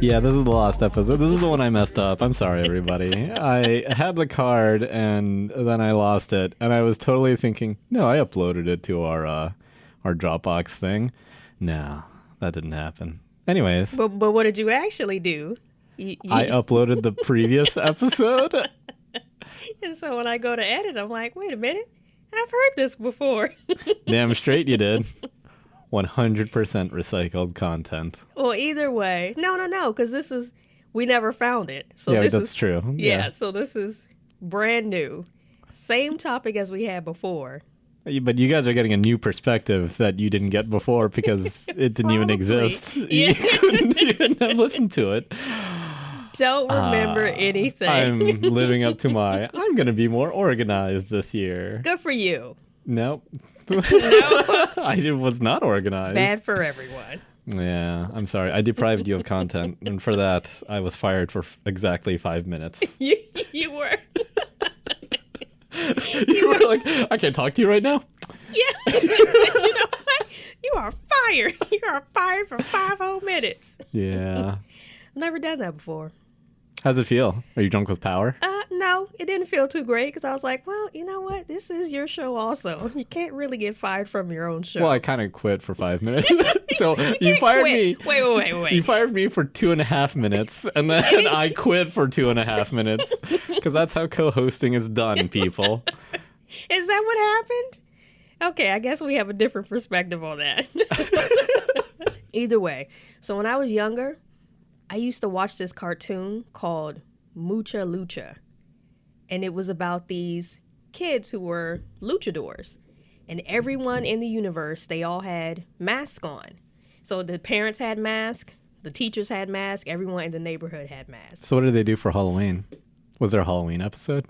Yeah, this is the last episode. This is the one I messed up. I'm sorry, everybody. I had the card and then I lost it, and I was totally thinking, no, I uploaded it to our Dropbox thing. No, that didn't happen. Anyways, But what did you actually do? I uploaded the previous episode. And so when I go to edit, I'm like, wait a minute, I've heard this before. Damn straight you did. 100% recycled content. Well, either way, no, because we never found it. So yeah, this that's is true. Yeah, so this is brand new, same topic as we had before. But you guys are getting a new perspective that you didn't get before because it didn't even exist. Yeah. You couldn't even have listened to it. Don't remember anything. I'm living up to I'm going to be more organized this year. Good for you. Nope. No. I was not organized. Bad for everyone. Yeah, I'm sorry. I deprived you of content. And for that, I was fired for exactly 5 minutes. You were. You were like, I can't talk to you right now? Yeah. You know what? You are fired. You are fired for 5 whole minutes. Yeah. I've never done that before. How's it feel? Are you drunk with power? No, it didn't feel too great because I was like, well, you know what? This is your show also. You can't really get fired from your own show. Well, I kind of quit for 5 minutes. So you fired me. Wait. You fired me for 2.5 minutes, and then I quit for 2.5 minutes because that's how co-hosting is done, people. Is that what happened? Okay, I guess we have a different perspective on that. Either way, so when I was younger, I used to watch this cartoon called Mucha Lucha. And it was about these kids who were luchadors. And everyone in the universe, they all had masks on. So the parents had masks, the teachers had masks, everyone in the neighborhood had masks. So what did they do for Halloween? Was there a Halloween episode?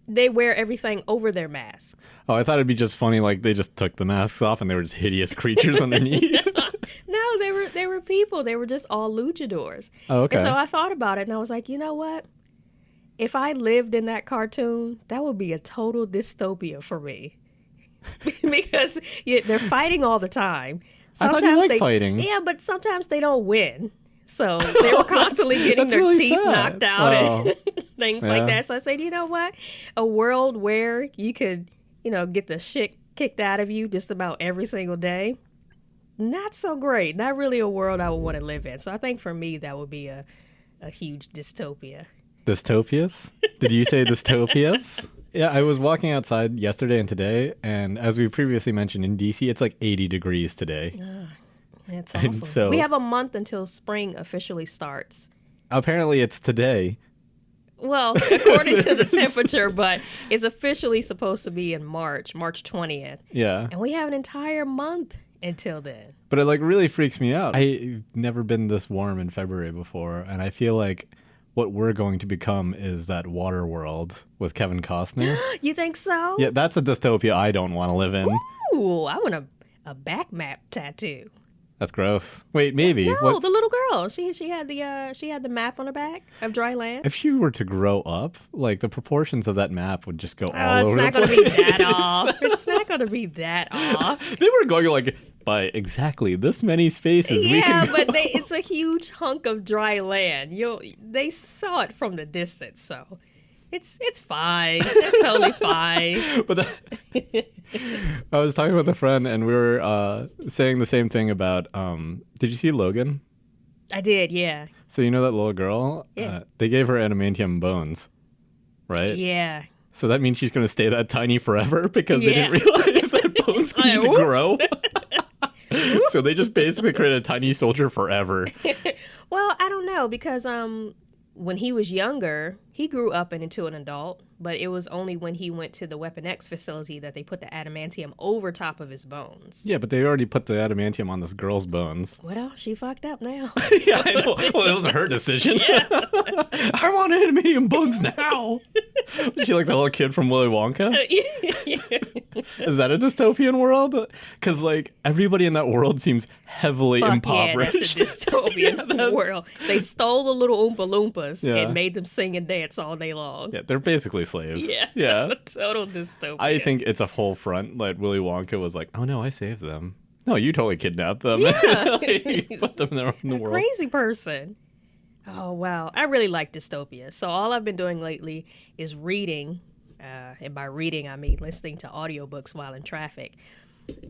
They wear everything over their mask. Oh, I thought it'd be just funny, like they just took the masks off and they were just hideous creatures underneath. No, they were people. They were just all luchadors. Oh, okay. And so I thought about it and I was like, you know what? If I lived in that cartoon, that would be a total dystopia for me. Because they're fighting all the time. Sometimes I thought you liked fighting. Yeah, but sometimes they don't win. So they were constantly getting their really teeth sad. knocked out and things like Yeah. that. So I said, you know what? A world where you could, get the shit kicked out of you just about every single day. Not so great. Not really a world I would want to live in. So I think for me, that would be a huge dystopia. Dystopias? Did you say dystopias? Yeah, I was walking outside yesterday and today, and as we previously mentioned, in DC, it's like 80 degrees today. It's And awful. so- We have a month until spring officially starts. Apparently, it's today. Well, according to the temperature, but it's officially supposed to be in March 20th. Yeah. And we have an entire month until then. But it like really freaks me out. I've never been this warm in February before, and I feel like what we're going to become is that water world with Kevin Costner. You think so? Yeah, that's a dystopia I don't want to live in. Ooh, I want a back map tattoo. That's gross. Wait, maybe. No, What, the little girl. She had the map on her back of dry land. if she were to grow up, like the proportions of that map would just go all Oh, it's over not the going place. to be that off. It's not going to be that off. They were going like by exactly this many spaces. we Yeah, can go. but it's a huge hunk of dry land. They saw it from the distance, so it's fine. They're totally fine. But I was talking with a friend, and we were saying the same thing about. Did you see Logan? I did, yeah. So you know that little girl? Yeah. They gave her adamantium bones, right? Yeah. So that means she's going to stay that tiny forever because they Yeah. didn't realize that bones Like, need to whoops. grow. So they just basically created a tiny soldier forever. Well, I don't know because when he was younger, he grew up and into an adult, but it was only when he went to the Weapon X facility that they put the adamantium over top of his bones. Yeah, but they already put the adamantium on this girl's bones. Well, she fucked up now. Yeah, I know. Well, it wasn't her decision. I want adamantium bones now. Was she like the little kid from Willy Wonka? Is that a dystopian world? Because like everybody in that world seems heavily impoverished. Yeah, that's a dystopian world. They stole the little Oompa Loompas Yeah. and made them sing and dance all day long. Yeah, they're basically slaves. Yeah. Yeah. Total dystopia. I think it's a whole front. Like Willy Wonka was like, oh no, I saved them. No, you totally kidnapped them. Yeah. You put them in the world. Crazy person. Oh, wow. I really like dystopia. So all I've been doing lately is reading. And by reading, I mean listening to audiobooks while in traffic.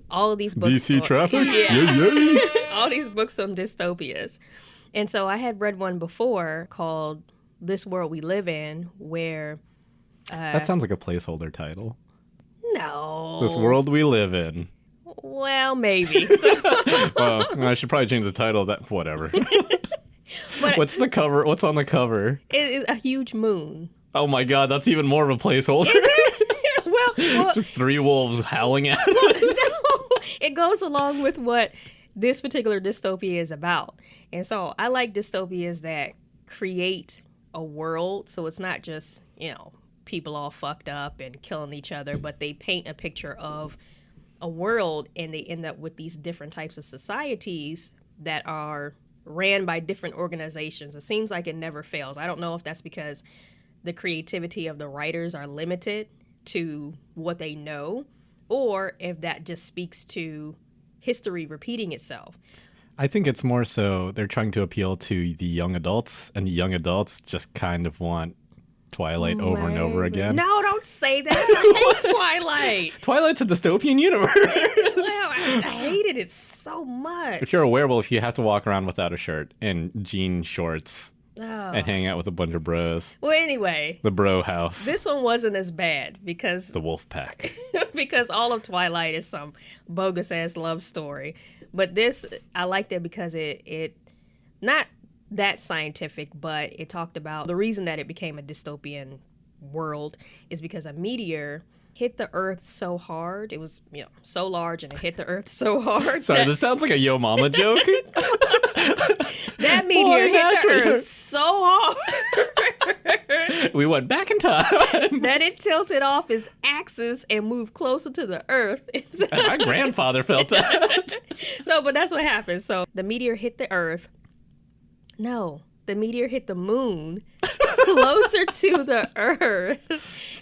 All of these books. DC traffic? Yeah. Yeah. All these books on dystopias. And so I had read one before called This World We Live In, where... That sounds like a placeholder title. No. This World We Live In. Well, maybe. Well, I should probably change the title of that. Whatever. But What's the cover? What's on the cover? it is a huge moon. Oh my god, that's even more of a placeholder. well, Just three wolves howling at no, it. it goes along with what this particular dystopia is about. And so I like dystopias that create a world. So it's not just, people all fucked up and killing each other, but they paint a picture of a world and they end up with these different types of societies that are ran by different organizations. It seems like it never fails. I don't know if that's because the creativity of the writers are limited to what they know, or if that just speaks to history repeating itself. I think it's more so they're trying to appeal to the young adults, and the young adults just kind of want Twilight over and over again. No, don't say that. I hate Twilight. Twilight's a dystopian universe. Well, I hated it so much. If you're a werewolf, you have to walk around without a shirt and jean shorts and hang out with a bunch of bros. Well, anyway. The bro house. This one wasn't as bad because... The wolf pack. because all of Twilight is some bogus-ass love story. But this, I liked it because it not that scientific, but it talked about the reason that it became a dystopian world is because a meteor hit the earth so hard. It was, so large and it hit the earth so hard. Sorry, this sounds like a Yo Mama joke. That meteor hit the earth so hard. We went back in time. That it tilted off its axis and moved closer to the earth. My grandfather felt that. But that's what happened. So the meteor hit the earth. No, the meteor hit the moon closer to the earth.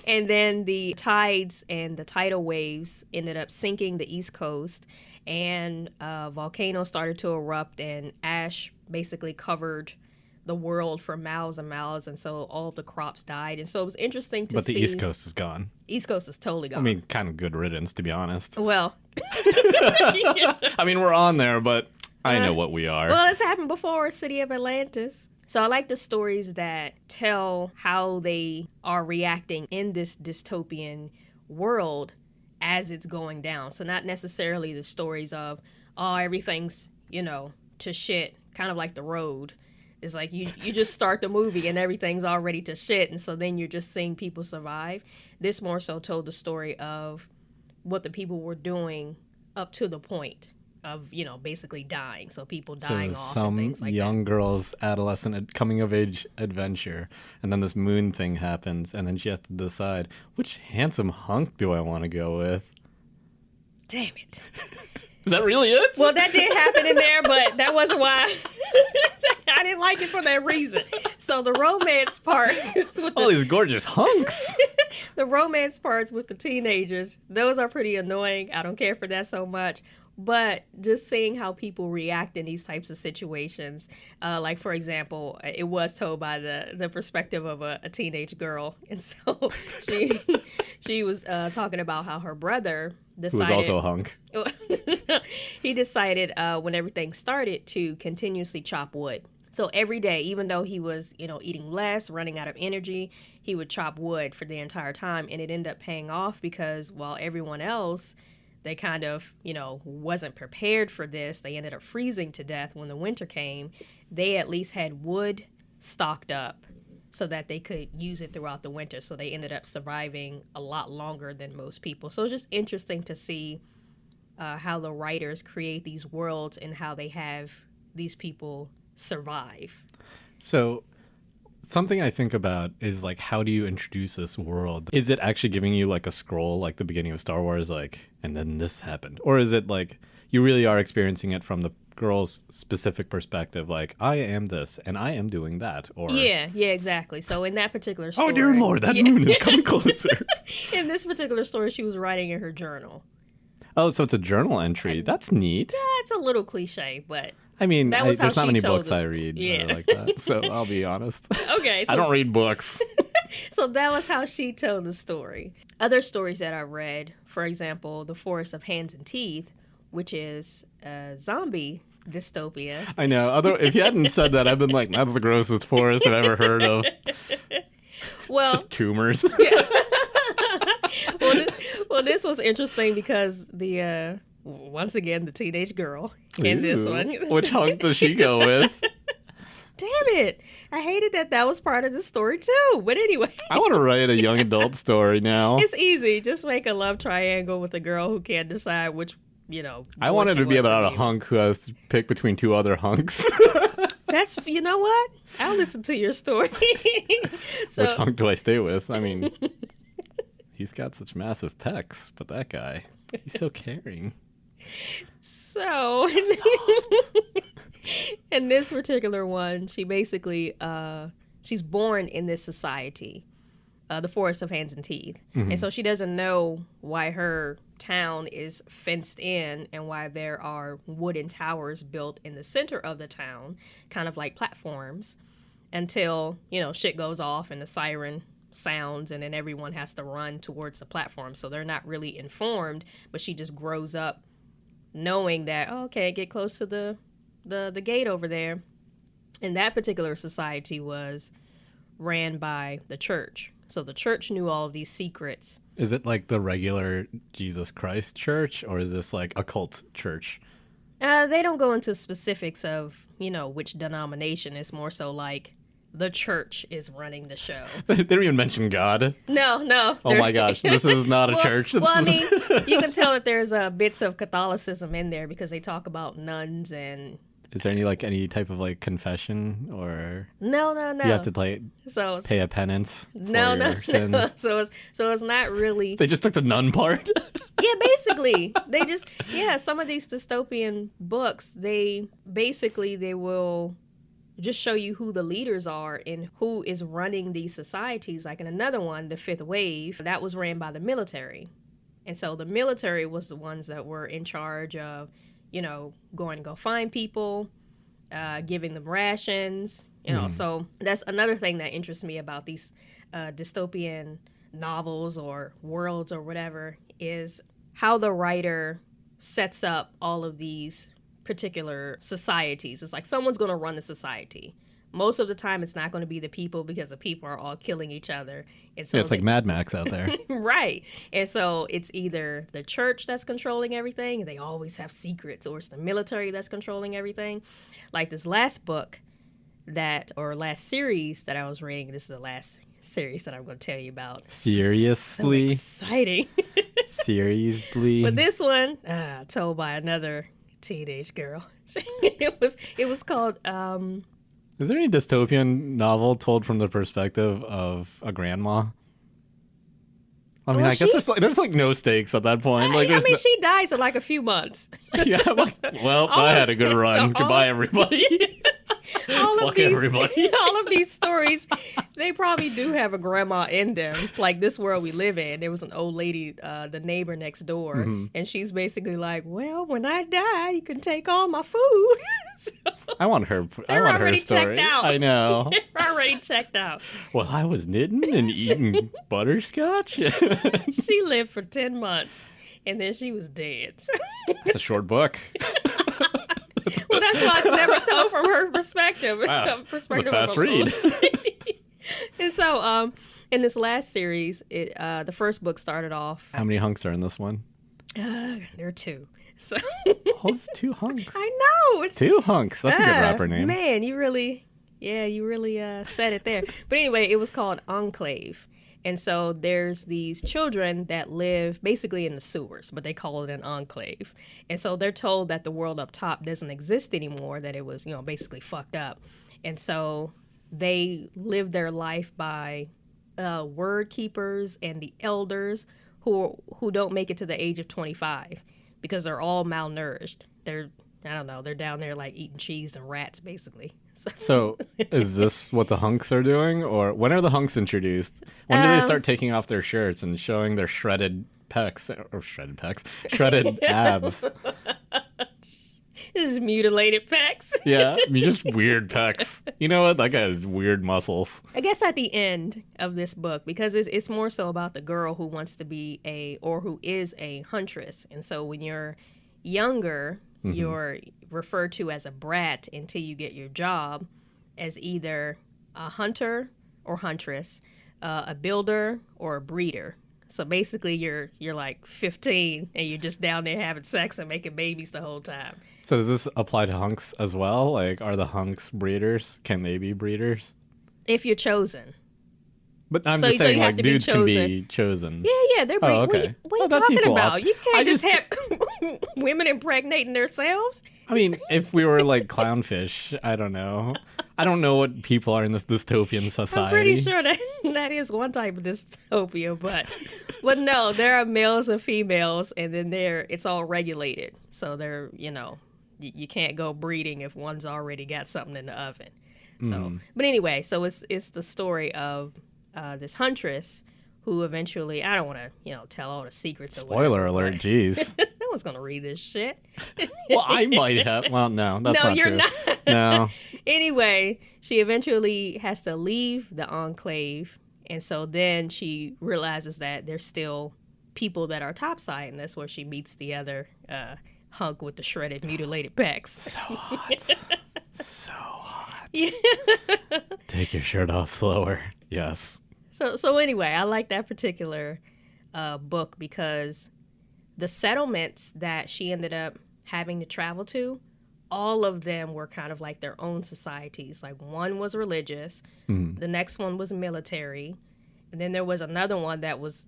And then the tides and the tidal waves ended up sinking the East Coast. And volcanoes started to erupt and ash basically covered the world for miles and miles. And so all of the crops died. And so it was interesting to see. But the East Coast is gone. East Coast is totally gone. I mean, kind of good riddance, to be honest. Well. I mean, we're on there, but I know what we are. Well, it's happened before, City of Atlantis. So I like the stories that tell how they are reacting in this dystopian world as it's going down. So not necessarily the stories of, everything's, to shit, kind of like The Road. It's like you just start the movie and everything's already to shit. And so then you're just seeing people survive. This more so told the story of what the people were doing up to the point of, basically dying. So people dying off and things like that. Some young girl's adolescent coming-of-age adventure, and then this moon thing happens, and then she has to decide, which handsome hunk do I want to go with? Damn it. Is that really it? Well, that did happen in there, but that wasn't why. I didn't like it for that reason. So the romance part... all these gorgeous hunks. The romance parts with the teenagers, those are pretty annoying. I don't care for that so much. But just seeing how people react in these types of situations, like, for example, it was told by the perspective of a teenage girl. And so she was talking about how her brother decided... Who was also a hunk. He decided when everything started to continuously chop wood. So every day, even though he was, eating less, running out of energy, he would chop wood for the entire time. And it ended up paying off because while everyone else... they kind of, wasn't prepared for this. They ended up freezing to death when the winter came. They at least had wood stocked up so that they could use it throughout the winter. So they ended up surviving a lot longer than most people. So it's just interesting to see how the writers create these worlds and how they have these people survive. So something I think about is, like, how do you introduce this world? Is it actually giving you, like, a scroll, like the beginning of Star Wars, like, and then this happened? Or is it, like, you really are experiencing it from the girl's specific perspective, like, I am this, and I am doing that? Or Yeah, exactly. So in that particular story... oh, dear Lord, that moon is coming closer. In this particular story, she was writing in her journal. Oh, so it's a journal entry. That's neat. Yeah, it's a little cliche, but... I mean, That was how there's not she many told books it. I read that Yeah. are like that, so I'll be honest. Okay. I don't read books. So that was how she told the story. Other stories that I read, for example, The Forest of Hands and Teeth, which is a zombie dystopia. I know. If you hadn't said that, I've been like, that's the grossest forest I've ever heard of. Well, Just tumors. well, this was interesting because once again, the teenage girl in this Ooh. one. Which hunk does she go with? Damn it. I hated that was part of the story too. But anyway. I want to write a young adult story now. It's easy. Just make a love triangle with a girl who can't decide which, I want it to be about a hunk who has to pick between two other hunks. That's, you know what? I'll listen to your story. Which hunk do I stay with? I mean, he's got such massive pecs, but that guy, he's so caring. So in this particular one, she basically, she's born in this society, the Forest of Hands and Teeth. Mm-hmm. And so she doesn't know why her town is fenced in and why there are wooden towers built in the center of the town, kind of like platforms, until, shit goes off and the siren sounds and then everyone has to run towards the platform. So they're not really informed, but she just grows up knowing that, okay, get close to the gate over there. And that particular society was ran by the church. So the church knew all of these secrets. Is it like the regular Jesus Christ church, or is this like a cult church? They don't go into specifics of, which denomination. It's more so like the church is running the show. They don't even mention God. No. Oh my gosh, this is not a well, church. Well, I mean, you can tell that there's bits of Catholicism in there because they talk about nuns and... Is there any type of like confession, or No. you have to like So pay a penance for no. your sins? So it's not really. They just took the nun part. Yeah, basically, some of these dystopian books, they will just show you who the leaders are and who is running these societies. Like in another one, The Fifth Wave, that was ran by the military, and so the military was the ones that were in charge of, going to go find people, giving them rations, So that's another thing that interests me about these dystopian novels or worlds or whatever, is how the writer sets up all of these particular societies. It's like someone's going to run the society. Most of the time, it's not going to be the people because the people are all killing each other. And so it's like Mad Max out there. Right. And so it's either the church that's controlling everything, and they always have secrets, or it's the military that's controlling everything. Like this last book last series that I was reading, this is the last series that I'm going to tell you about. Seriously? So exciting. Seriously? But this one, told by another teenage girl. It was called... Is there any dystopian novel told from the perspective of a grandma? I mean, I guess there's like no stakes at that point. Like, she dies in like a few months. Yeah, well, I had a good run. Goodbye, everybody. Fuck everybody. All of these stories, they probably do have a grandma in them. Like this world we live in, there was an old lady, the neighbor next door, and she's basically like, "Well, when I die, you can take all my food." So, I want her story. Checked out. I know. They're already checked out. Well, I was knitting and eating butterscotch. She lived for 10 months, and then she was dead. That's a short book. Well, that's why it's never told from her perspective. Wow, it's a fast read. And so, in this last series, the first book started off. How many hunks are in this one? There are 2. So it's 2 hunks. I know. It's 2 hunks. That's a good rapper name. Man, you really said it there. But anyway, it was called Enclave. And so there's these children that live basically in the sewers, but they call it an enclave. And so they're told that the world up top doesn't exist anymore, that it was, basically fucked up. And so they live their life by word keepers and the elders who don't make it to the age of 25 because they're all malnourished. They're down there like eating cheese and rats, basically. So is this what the hunks are doing? Or when are the hunks introduced? When do they start taking off their shirts and showing their shredded abs? This is mutilated pecs. Yeah, I mean, just weird pecs. You know what? That guy has weird muscles. I guess at the end of this book, because it's more so about the girl who wants to be who is a huntress. And so when you're younger, you're referred to as a brat until you get your job as either a hunter or huntress, a builder or a breeder. So basically you're like 15 and you're just down there having sex and making babies the whole time. So does this apply to hunks as well? Like, are the hunks breeders? Can they be breeders? If you're chosen. But I'm just saying, like, dudes can be chosen. Yeah, they're breeders. Okay. What are you talking equal. about? You can't just have women impregnating themselves. I mean, if we were like clownfish, I don't know. I don't know what people are in this dystopian society. I'm pretty sure that is one type of dystopia, but no, there are males and females, and then it's all regulated. So you can't go breeding if one's already got something in the oven. So, but anyway, so it's the story of this huntress who eventually, I don't want to, tell all the secrets. Spoiler alert, jeez. No one's going to read this shit. Well, I might have. Well, no, that's not true. No, you're not. No. Anyway, she eventually has to leave the enclave. And so then she realizes that there's still people that are topside. And that's where she meets the other hunk with the shredded, mutilated pecs. So hot. So hot. Yeah. Take your shirt off slower. Yes. So anyway, I like that particular book because the settlements that she ended up having to travel to, all of them were kind of like their own societies. Like one was religious, the next one was military, and then there was another one that was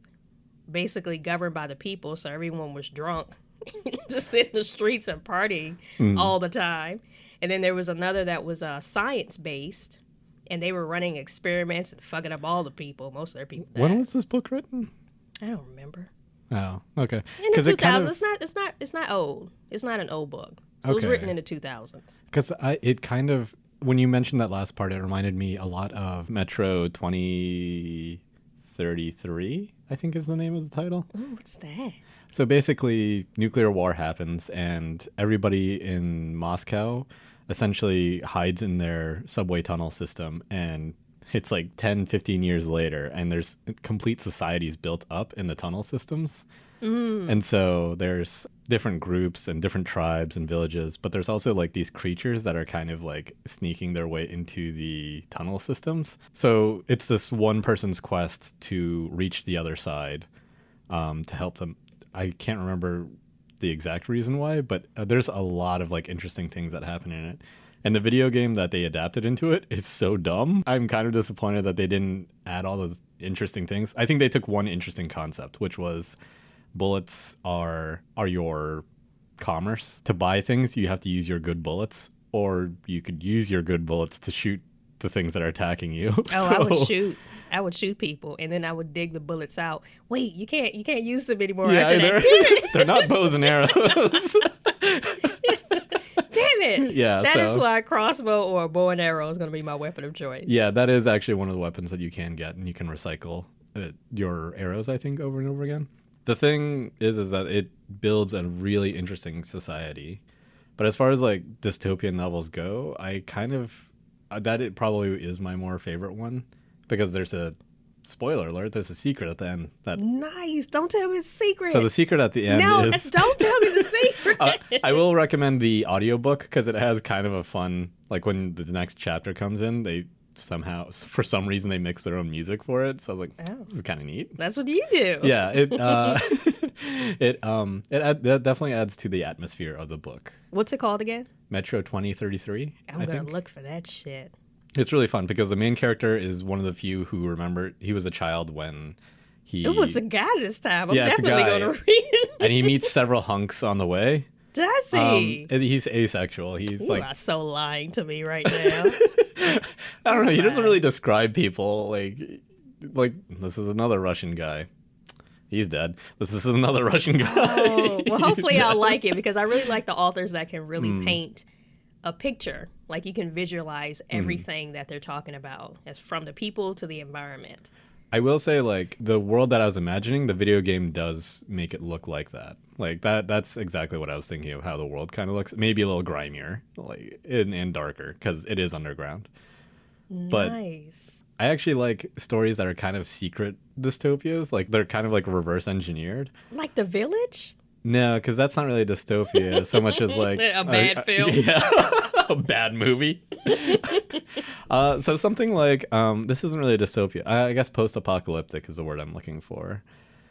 basically governed by the people, so everyone was drunk, just in the streets and partying all the time. And then there was another that was science-based, and they were running experiments and fucking up all the people. Most of their people died. When was this book written? I don't remember. Oh, okay. In the 2000s, it's not old. It's not an old book. So it was written in the 2000s. Because it kind of, when you mentioned that last part, it reminded me a lot of Metro 2033, I think is the name of the title. Ooh, what's that? So basically, nuclear war happens, and everybody in Moscow essentially hides in their subway tunnel system, and it's like 10, 15 years later, and there's complete societies built up in the tunnel systems. And so there's different groups and different tribes and villages, but there's also like these creatures that are kind of like sneaking their way into the tunnel systems. So it's this one person's quest to reach the other side, to help them. I can't remember the exact reason why, but there's a lot of like interesting things that happen in it. And the video game that they adapted into it is so dumb. I'm kind of disappointed that they didn't add all the interesting things. I think they took one interesting concept, which was bullets are your commerce. To buy things, you have to use your good bullets, or you could use your good bullets to shoot the things that are attacking you. Oh, I would shoot people, and then I would dig the bullets out. Wait, you can't use them anymore after that. They're not bows and arrows. Damn it. Yeah, that is why a crossbow or a bow and arrow is going to be my weapon of choice. Yeah, that is actually one of the weapons that you can get, and you can recycle your arrows, I think, over and over again. The thing is that it builds a really interesting society. But as far as like dystopian novels go, I kind of it probably is my more favorite one, because there's a spoiler alert. There's a secret at the end. Nice. Don't tell me the secret. So the secret at the end is... No, don't tell me the secret. I will recommend the audiobook because it has kind of a fun... Like when the next chapter comes in, they somehow, for some reason, they mix their own music for it. So I was like, this is kind of neat. That's what you do. Yeah. It definitely adds to the atmosphere of the book. What's it called again? Metro 2033. I'm going to look for that shit. It's really fun because the main character is one of the few who remember he was a child when he... Oh, it's a guy this time. I'm definitely going to read it. And he meets several hunks on the way. Does he? He's asexual. He's you are so lying to me right now. I don't know. He doesn't really describe people like this is another Russian guy. He's dead. This is another Russian guy. Oh, well, hopefully I'll like it because I really like the authors that can really paint a picture. Like you can visualize everything that they're talking about, as from the people to the environment. I will say, like, the world that I was imagining, the video game does make it look like that. Like, that's exactly what I was thinking of how the world kind of looks. Maybe a little grimier, like, and darker, because it is underground. But Nice. I actually like stories that are kind of secret dystopias. Like, they're kind of, like, reverse engineered. Like The Village? No, because that's not really a dystopia so much as, like... A bad film? Yeah. A bad movie. So something like, this isn't really a dystopia. I guess post-apocalyptic is the word I'm looking for.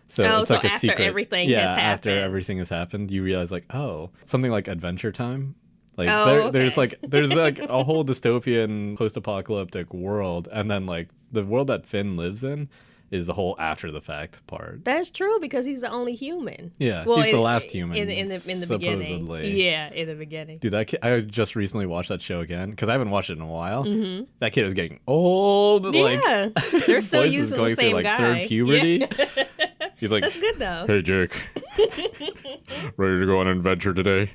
So it's like a after secret. everything has happened. After everything has happened, you realize like, oh, something like Adventure Time. Like there's like a whole dystopian post-apocalyptic world, and then like the world that Finn lives in is the whole after the fact part. That's true because he's the only human. Yeah, well, he's the last human in the supposedly. beginning. Yeah, in the beginning. Dude, that kid, I just recently watched that show again because I haven't watched it in a while. Mm-hmm. That kid is getting old. Yeah, like, they're still voice using is going the same through, like, guy. third puberty. Yeah. He's like, that's good though. Hey, Jake, ready to go on an adventure today?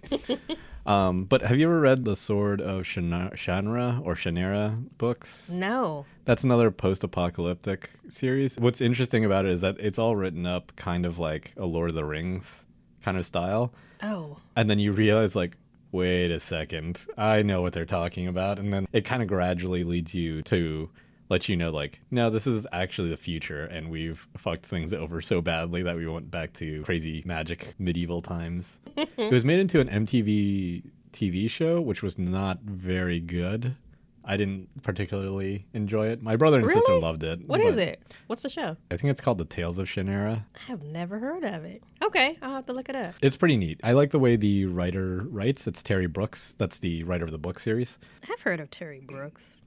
But have you ever read the Sword of Shannara books? No. That's another post-apocalyptic series. What's interesting about it is that it's all written up kind of like a Lord of the Rings kind of style. Oh. And then you realize like, wait a second, I know what they're talking about. And then it kind of gradually leads you to let you know like, no, this is actually the future and we've fucked things over so badly that we went back to crazy magic medieval times. It was made into an MTV TV show, which was not very good. I didn't particularly enjoy it. My brother and sister loved it. What is it? What's the show? I think it's called The Tales of Shannara. I have never heard of it. Okay, I'll have to look it up. It's pretty neat. I like the way the writer writes. It's Terry Brooks. That's the writer of the book series. I've heard of Terry Brooks.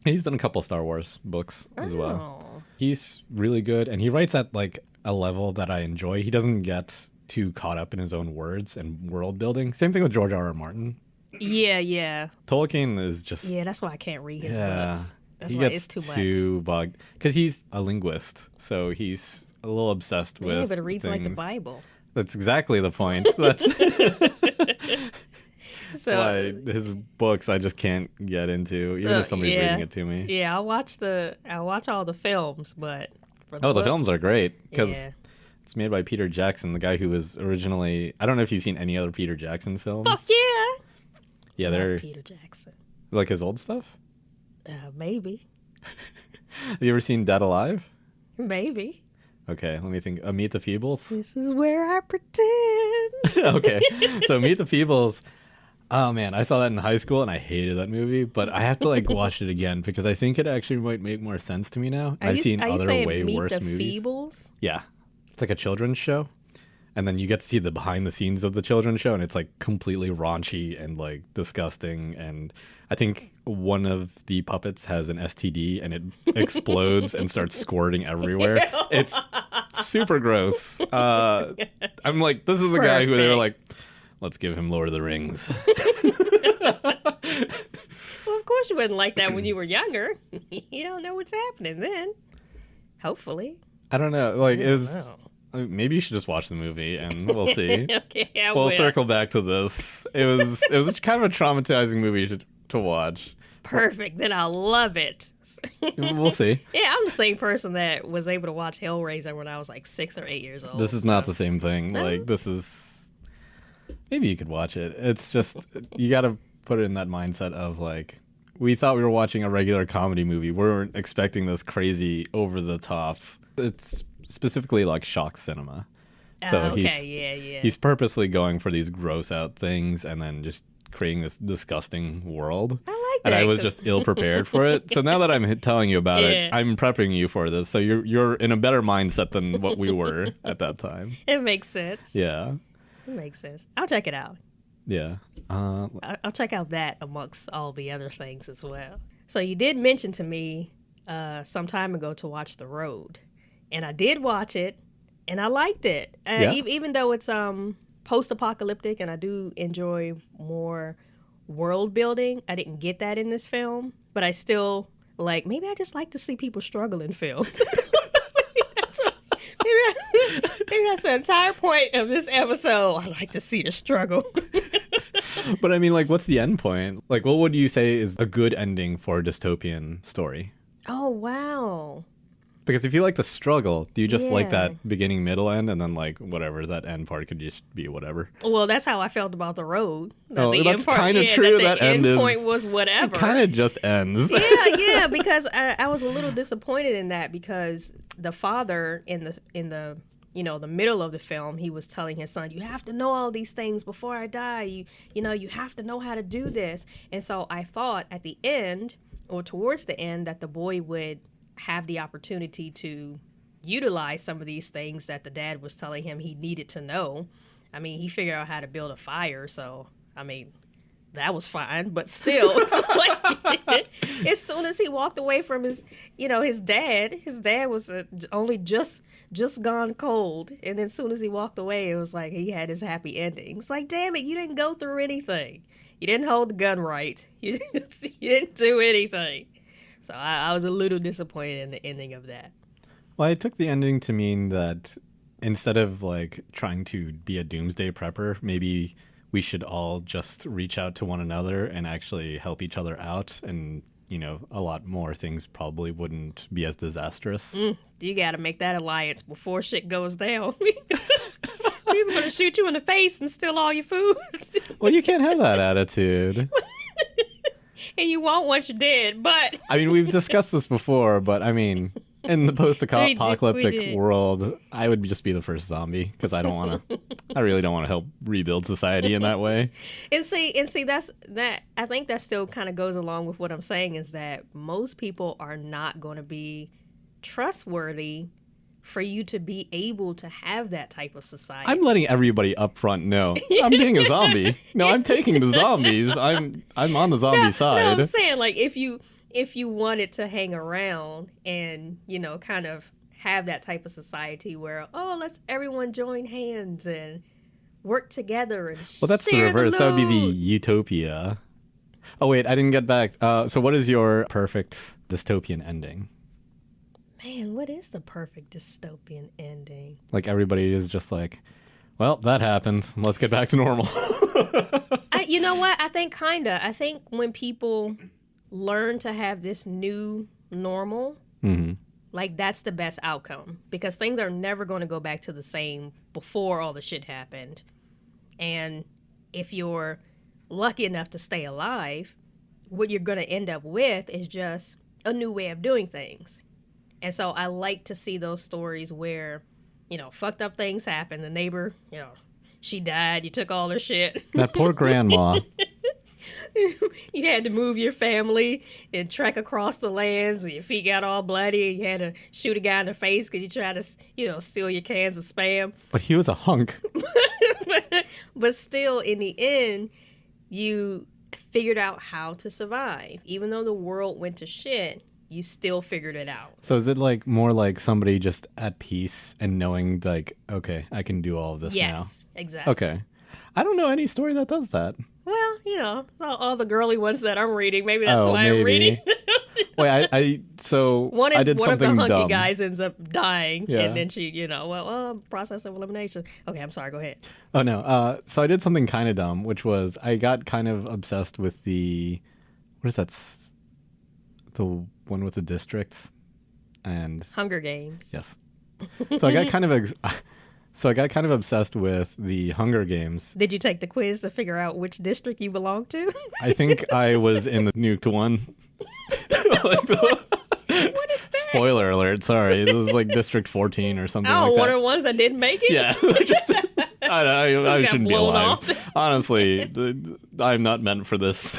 He's done a couple Star Wars books as well. Oh. He's really good, and he writes at like a level that I enjoy. He doesn't get too caught up in his own words and world building. Same thing with George R.R. Martin. Yeah. Tolkien is just... Yeah, that's why I can't read his books. That's he why gets it's too much. bogged. Because he's a linguist, so he's a little obsessed with Yeah, but it reads like the things. Bible. That's exactly the point. That's So, why his books I just can't get into, even if somebody's reading it to me. Yeah, I'll watch all the films, but for The books, films are great because Yeah. it's made by Peter Jackson, the guy who was originally... I don't know if you've seen any other Peter Jackson films. Fuck yeah. Yeah, Love they're Peter Jackson. like his old stuff. Maybe. Have you ever seen Dead Alive? Maybe. Okay, let me think. Meet the Feebles? This is where I pretend. Okay, so Meet the Feebles. Oh man, I saw that in high school and I hated that movie, but I have to like watch it again because I think it actually might make more sense to me now. I've seen other way worse movies. Feebles? Yeah, it's like a children's show, and then you get to see the behind the scenes of the children's show, and it's like completely raunchy and like disgusting. And I think one of the puppets has an STD and it explodes and starts squirting everywhere. It's super gross. I'm like, this is the guy who they were like, let's give him Lord of the Rings. Well, of course you wouldn't like that when you were younger. You don't know what's happening then. Hopefully. I don't know. Like, it was... Wow. Maybe you should just watch the movie and we'll see. Okay, I We'll will. circle back to this. It was kind of a traumatizing movie to watch. Perfect. Then I'll love it. We'll see. Yeah, I'm the same person that was able to watch Hellraiser when I was like 6 or 8 years old. This is not the same thing. No? Like, this is... Maybe you could watch it. It's just... You got to put it in that mindset of, like... We thought we were watching a regular comedy movie. We weren't expecting this crazy, over-the-top... It's specifically, like, shock cinema. So okay, he's purposely going for these gross-out things and then just creating this disgusting world. I like And that. I was just ill-prepared for it. So now that I'm telling you about it, I'm prepping you for this. So you're in a better mindset than what we were at that time. It makes sense. Yeah. It makes sense. I'll check it out. Yeah. I'll check out that amongst all the other things as well. So you did mention to me some time ago to watch The Road. And I did watch it, and I liked it. Even though it's post-apocalyptic and I do enjoy more world building, I didn't get that in this film. But I still, maybe I just like to see people struggle in films. Maybe that's the entire point of this episode. I like to see the struggle. But I mean, what's the end point? What would you say is a good ending for a dystopian story? Oh, wow. Because if you like the struggle, do you just like Yeah. that beginning, middle, end, and then like whatever that end part could just be whatever? Well, that's how I felt about the road. That Oh, the that's end part- kind of yeah, true. That That the end is point was whatever. It kind of just ends. yeah, because I was a little disappointed in that because the father in the the middle of the film, he was telling his son, "You have to know all these things before I die. You have to know how to do this." And so I thought at the end or towards the end that the boy would have the opportunity to utilize some of these things that the dad was telling him he needed to know. I mean, he figured out how to build a fire, so I mean, that was fine, but still, it's like, as soon as he walked away from his dad was only just gone cold, and then as soon as he walked away, it was like he had his happy ending. It's like, damn it, you didn't go through anything. You didn't hold the gun right. You didn't do anything. So I was a little disappointed in the ending of that. Well, I took the ending to mean that instead of like trying to be a doomsday prepper, maybe we should all just reach out to one another and actually help each other out. And, a lot more things probably wouldn't be as disastrous. You got to make that alliance before shit goes down. People going to shoot you in the face and steal all your food. Well, you can't have that attitude. And you won't once you're dead, but... I mean, we've discussed this before, but I mean, in the post-apocalyptic we did. world, I would just be the first zombie because I really don't want to help rebuild society in that way. And see, I think that still kind of goes along with what I'm saying is that most people are not going to be trustworthy for you to be able to have that type of society. I'm letting everybody up front know I'm being a zombie. No, I'm taking the zombies. I'm on the zombie side. No, I'm saying like if you wanted to hang around and kind of have that type of society where let's everyone join hands and work together and well, that's the share reverse. That would be the load. utopia. Oh wait, I didn't get back. So what is your perfect dystopian ending? Man, what is the perfect dystopian ending? Like everybody is just like, well, that happened. Let's get back to normal. You know what? I think I think when people learn to have this new normal, like that's the best outcome because things are never going to go back to the same before all the shit happened. And if you're lucky enough to stay alive, what you're going to end up with is just a new way of doing things. And so I like to see those stories where, fucked up things happen. The neighbor, she died. You took all her shit. That poor grandma. You had to move your family and trek across the lands. And your feet got all bloody. You had to shoot a guy in the face because you tried to, steal your cans of Spam. But he was a hunk. But still, in the end, you figured out how to survive. Even though the world went to shit, you still figured it out. So is it like more like somebody just at peace and knowing like, okay, I can do all of this now? Yes, exactly. Okay. I don't know any story that does that. Well, all the girly ones that I'm reading. Maybe that's why I'm maybe. reading. Wait, I One did of the something hunky dumb. guys ends up dying, Yeah. and then she, process of elimination. Okay, I'm sorry. Go ahead. Oh no. So I did something kind of dumb, which was I got kind of obsessed with what is that? The one with the districts and Hunger Games. yes. So I got kind of obsessed with the Hunger Games. Did you take the quiz to figure out which district you belong to? I think I was in the nuked one. What is that? Spoiler alert! Sorry, it was like District 14 or something Oh, like that. one of the ones that didn't make it? Yeah, I got shouldn't be blown alive. off. Honestly, I'm not meant for this.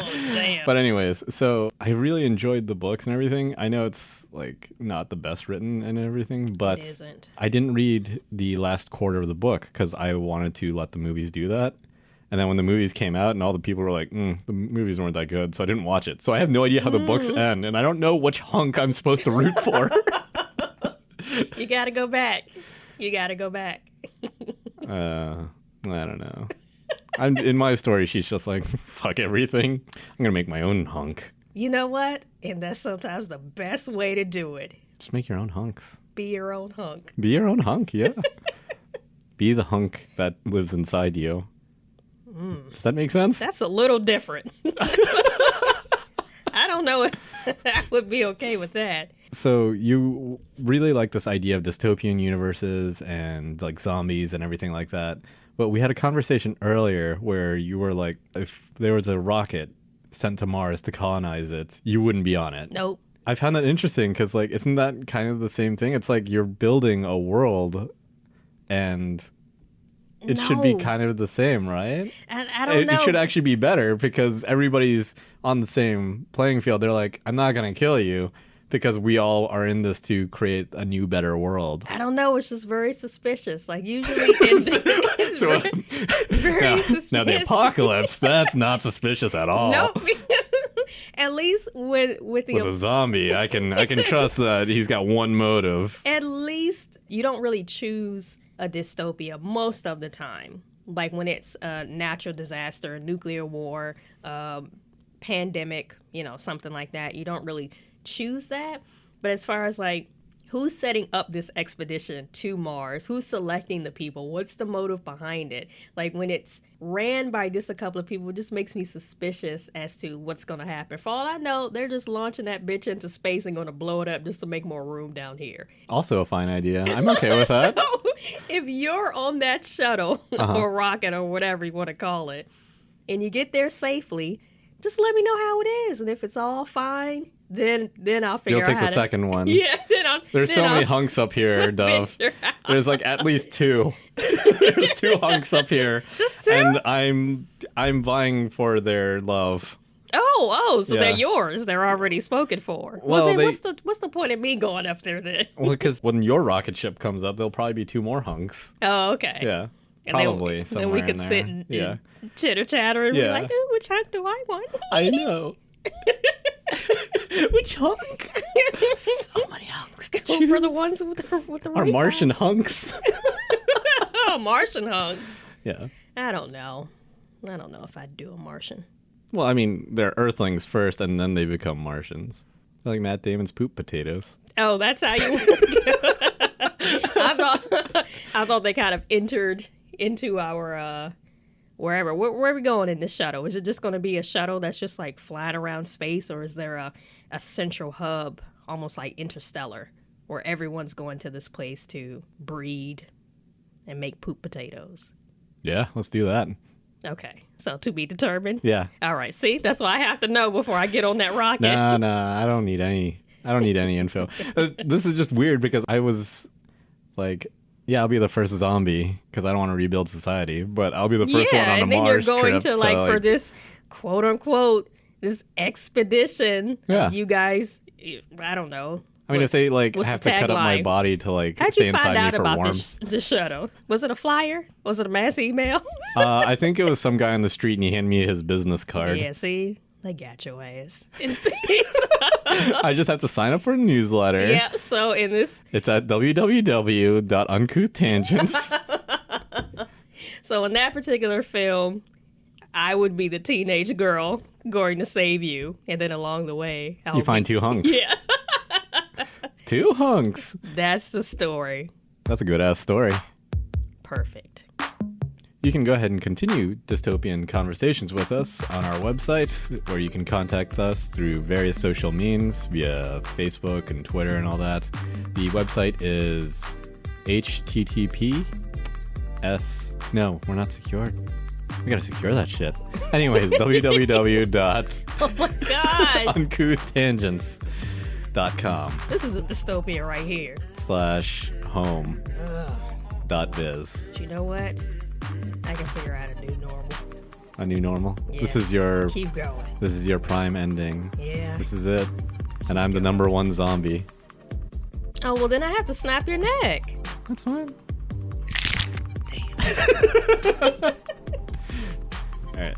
Oh, damn. But anyways, so I really enjoyed the books and everything. I know it's like not the best written and everything, but It isn't. I didn't read the last quarter of the book because I wanted to let the movies do that. And then when the movies came out and all the people were like, the movies weren't that good, so I didn't watch it. So I have no idea how the books end, and I don't know which hunk I'm supposed to root for. You got to go back. I don't know. In my story, she's just like, fuck everything. I'm going to make my own hunk. You know what? And that's sometimes the best way to do it. Just make your own hunks. Be your own hunk. Be your own hunk, yeah. Be the hunk that lives inside you. Does that make sense? That's a little different. I don't know if I would be okay with that. So you really like this idea of dystopian universes and like zombies and everything like that. But we had a conversation earlier where you were like, if there was a rocket sent to Mars to colonize it, you wouldn't be on it. Nope. I found that interesting because, like, isn't that kind of the same thing? It's like you're building a world and it should be kind of the same, right? And I don't know. It should actually be better because everybody's on the same playing field. They're like, I'm not going to kill you because we all are in this to create a new, better world. I don't know. It's just very suspicious. Like, usually it's very suspicious. Now, the apocalypse, that's not suspicious at all. Nope. At least with a zombie, I can trust that he's got one motive. At least you don't really choose a dystopia most of the time. Like when it's a natural disaster, nuclear war, pandemic, something like that. You don't really choose that. But as far as like who's setting up this expedition to Mars, who's selecting the people, what's the motive behind it? Like when it's ran by just a couple of people, it just makes me suspicious as to what's going to happen. For all I know, they're just launching that bitch into space and going to blow it up just to make more room down here. Also a fine idea. I'm okay with that. So, if you're on that shuttle or rocket or whatever you want to call it, and you get there safely, just let me know how it is. And if it's all fine, then I'll figure out You'll take the second one. Yeah, There's so many hunks up here, Dove. There's like at least two. There's two hunks up here. Just two? And I'm vying for their love. So they're yours. They're already spoken for. Well, then what's the point of me going up there then? Well, because when your rocket ship comes up, there'll probably be two more hunks. Oh, okay. Yeah. And probably then we could sit and chitter chatter and be like, "Ooh, which hunk do I want?" I know. Which hunk? So many hunks. Go for the ones with the Our Martian hunks. Oh, Martian hunks. Yeah. I don't know if I'd do a Martian. Well, I mean, they're Earthlings first, and then they become Martians. Like Matt Damon's poop potatoes. Oh, that's how you. I thought they kind of entered into our wherever. Where are we going in this shuttle? Is it just going to be a shuttle that's just like flying around space, or is there a central hub, almost like Interstellar, where everyone's going to this place to breed and make poop potatoes? Yeah, let's do that. Okay, so to be determined. Yeah. All right. See, that's why I have to know before I get on that rocket. No, I don't need any info. This is just weird because I was like, yeah, I'll be the first zombie because I don't want to rebuild society, but I'll be the first one on a Mars trip. Yeah, and then you're going to like for this quote unquote this expedition. Yeah. You guys, I don't know. I mean, if they like have to cut up my body to like stay inside me for warmth. The shuttle? Was it a flyer? Was it a mass email? I think it was some guy on the street and he handed me his business card. Yeah, see? They got your ass. I just have to sign up for a newsletter. Yeah, so in this... It's at www.uncouth-tangents. So in that particular film, I would be the teenage girl going to save you. And then along the way... You find two hunks. Yeah. Two hunks. That's the story. That's a good-ass story. Perfect. You can go ahead and continue dystopian conversations with us on our website, where you can contact us through various social means via Facebook and Twitter and all that. The website is https. No, we're not secured. We gotta secure that shit. Anyways, www.uncouth-tangents.com. This is a dystopia right here. /home.biz. But you know what? I can figure out a new normal. A new normal? Yeah. This is your... Keep going. This is your prime ending. Yeah. This is it. And I'm the number one zombie. Oh, well then I have to snap your neck. That's fine. Damn. All right.